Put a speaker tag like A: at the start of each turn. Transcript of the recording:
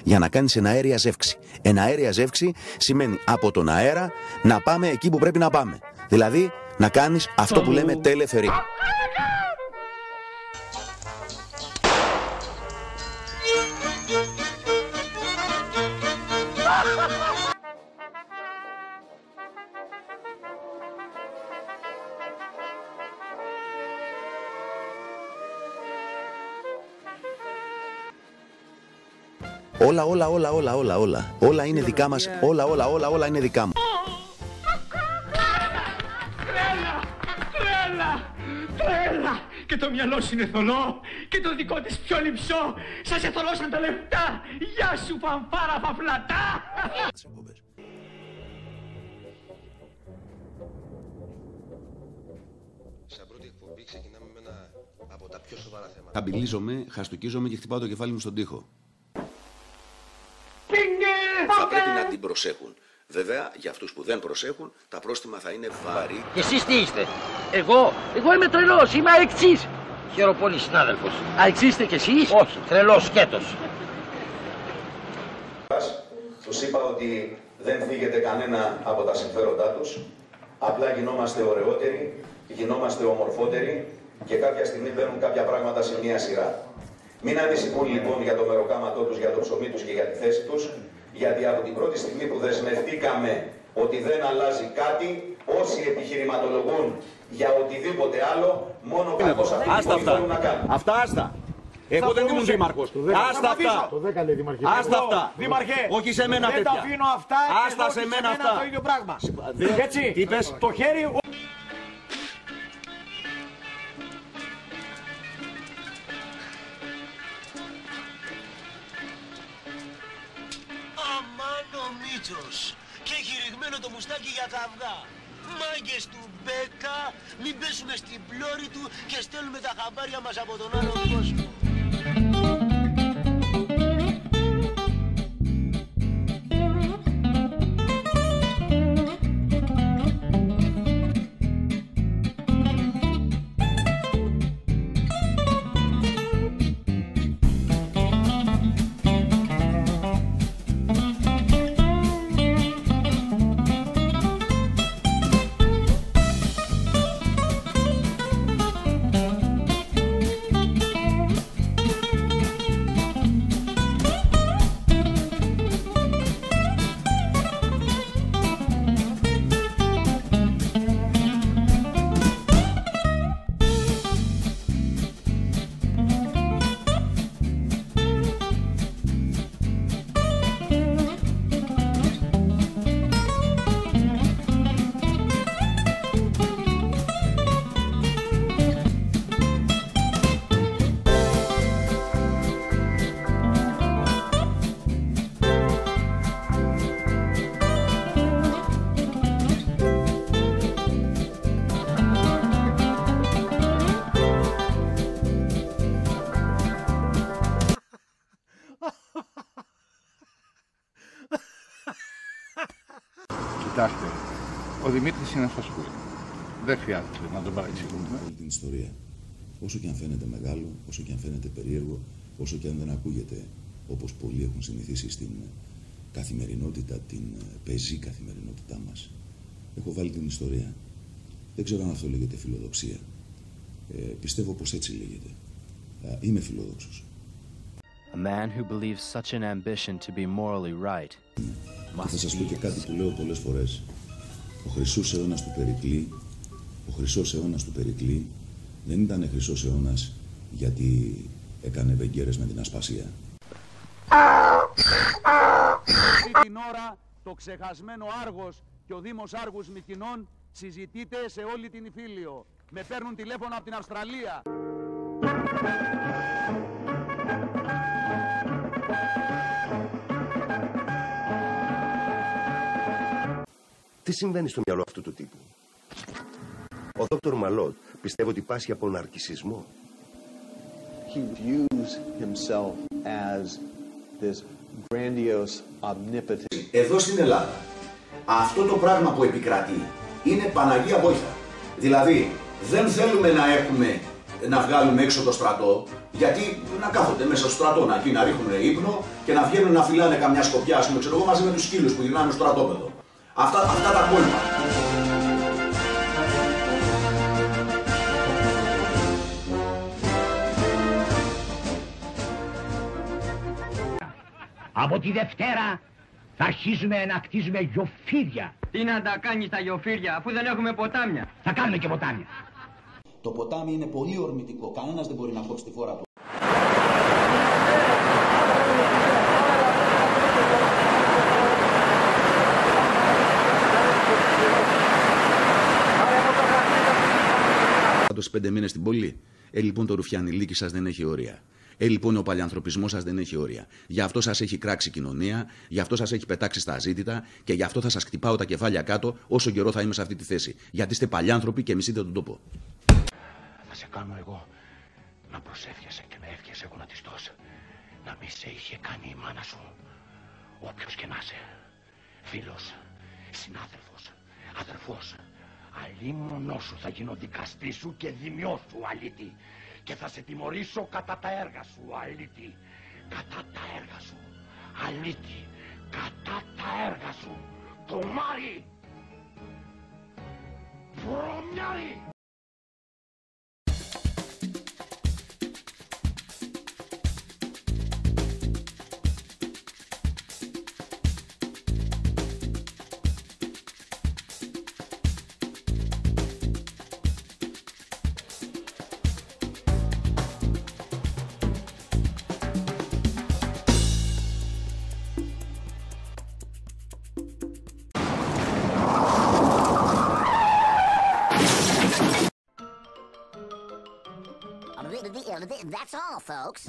A: για να κάνεις εναέρια ζεύξη. Εναέρια ζεύξη σημαίνει από τον αέρα να πάμε εκεί που πρέπει να πάμε. Δηλαδή να κάνεις αυτό που λέμε τελεφερή. Όλα είναι δικά μας, όλα είναι δικά μου.
B: Τρέλα! Και το μυαλό σου είναι θολό και το δικό της πιο λυψό. Σας εθολώσαν τα λεφτά. Γεια σου φανφάρα φαφλατά!
A: Σαν πρώτη εκπομπή ξεκινάμε με ένα από τα πιο σοβαρά θέματα. Χαμπιλίζομαι, χαστούκίζομαι και χτυπάω το κεφάλι μου στον τοίχο. Θα πρέπει να την προσέχουν. Βέβαια, για αυτούς που δεν προσέχουν, τα πρόστιμα θα είναι βαρύ.
C: Και εσείς τι είστε? Εγώ είμαι τρελός, είμαι αεξής. Χαίρομαι πολύ, συνάδελφος. Αεξής είστε κι εσείς? Όχι, τρελός σκέτος.
A: Τους είπα ότι δεν θίγεται κανένα από τα συμφέροντά τους. Απλά γινόμαστε ωραιότεροι, γινόμαστε ομορφότεροι και κάποια στιγμή μπαίνουν κάποια πράγματα σε μια σειρά. Μην ανησυχούν λοιπόν για το μεροκάματό τους, για το ψωμί τους και για τη θέση τους, γιατί από την πρώτη στιγμή που δεσμευτήκαμε ότι δεν αλλάζει κάτι, όσοι επιχειρηματολογούν για οτιδήποτε άλλο, μόνο κακώς αυτοί μπορούν να κάνουν.
D: Αυτά άστα. Εγώ δεν ήμουν δήμαρχος. Άστα αυτά.
E: Το 10 λέει δήμαρχε.
D: Άστα αυτά.
E: Δήμαρχε.
D: Όχι σε μένα τέτοια.
E: Δεν τα αφήνω αυτά.
D: Άστα σε μένα αυτά.
E: Το ίδιο πράγμα. Έτσι.
D: Τι είπες?
E: Το χέρι.
F: Αμάν ο Μίτσος και έχει ρηγμένο το μουστάκι για καυγά. Μάγκες του Μπέκα, μην πέσουμε στην πλώρη του και στέλνουμε τα χαμπάρια μας από τον άλλο κόσμο.
G: Κοιτάξτε, ο Δημήτρης είναι αυτός που είναι. Δεν χρειάζεται να τον παρεξηγούμε.
H: Όλη την ιστορία, όσο και αν φαίνεται μεγάλο, όσο και αν φαίνεται περίεργο, όσο και αν δεν ακούγεται όπως πολλοί έχουν συνηθίσει στην καθημερινότητα, την πεζή καθημερινότητά μας, έχω βάλει την ιστορία. Δεν ξέρω αν αυτό λέγεται φιλοδοξία. Πιστεύω πως έτσι λέγεται. Είμαι φιλόδοξος.
I: A man who believes such an ambition to be morally right.
H: Και θα σας πω και κάτι που λέω πολλές φορές. Ο χρυσός αιώνας του Περικλή δεν ήταν χρυσός αιώνας γιατί έκανε βεγγέρες με την Ασπασία.
D: Αυτή την ώρα το ξεχασμένο Άργος και ο Δήμος Άργους Μυκηνών συζητείται σε όλη την Ιφίλιο. Με παίρνουν τηλέφωνο από την Αυστραλία.
J: Τι συμβαίνει στο μυαλό αυτού του τύπου? Ο Δόκτωρ Μαλότ πιστεύω ότι πάσχει από ναρκισσισμό.
K: He views himself as this grandiose omnipotent.
A: Εδώ στην Ελλάδα, αυτό το πράγμα που επικρατεί είναι Παναγία Βόηθα. Δηλαδή, δεν θέλουμε να έχουμε
L: να βγάλουμε έξω το στρατό, γιατί να κάθονται μέσα στο στρατό να ρίχνουν ύπνο και να βγαίνουν να φυλάνε καμιά σκοπιά, ας πούμε, ξέρω εγώ, μαζί με τους σκύλους που γυρνάνε στο στρατόπεδο. Αυτά τα κόλπα.
M: Από τη Δευτέρα θα αρχίσουμε να κτίζουμε γιοφύρια.
N: Τι να τα κάνεις τα γιοφύρια, αφού δεν έχουμε ποτάμια.
M: Θα κάνουμε και ποτάμια.
O: Το ποτάμι είναι πολύ ορμητικό, κανένας δεν μπορεί να κόψει τη φόρα του.
H: Τους 5 μήνες στην πόλη. Λοιπόν το ρουφιανιλίκι σας δεν έχει όρια. Λοιπόν ο παλιανθρωπισμός σας δεν έχει όρια. Γι' αυτό σας έχει κράξει η κοινωνία, γι' αυτό σας έχει πετάξει στα αζήτητα και γι' αυτό θα σας χτυπάω τα κεφάλια κάτω όσο καιρό θα είμαι σε αυτή τη θέση. Γιατί είστε παλιάνθρωποι και μισείτε τον τόπο.
M: Θα σε κάνω εγώ να προσεύχεσαι και να εύχεσαι γονατιστός. Να μη σε είχε κάνει η μάνα σου. Όποιος και να είσαι. Φίλος, συνάδελφος, αδερφός. Αλίμονός σου θα γίνω δικαστής σου και δημιός σου, αλήτη. Και θα σε τιμωρήσω κατά τα έργα σου, αλήτη. Κατά τα έργα σου, αλήτη. Κατά τα έργα σου, κομμάρι. Βρωμιάρι.
P: That's all, folks.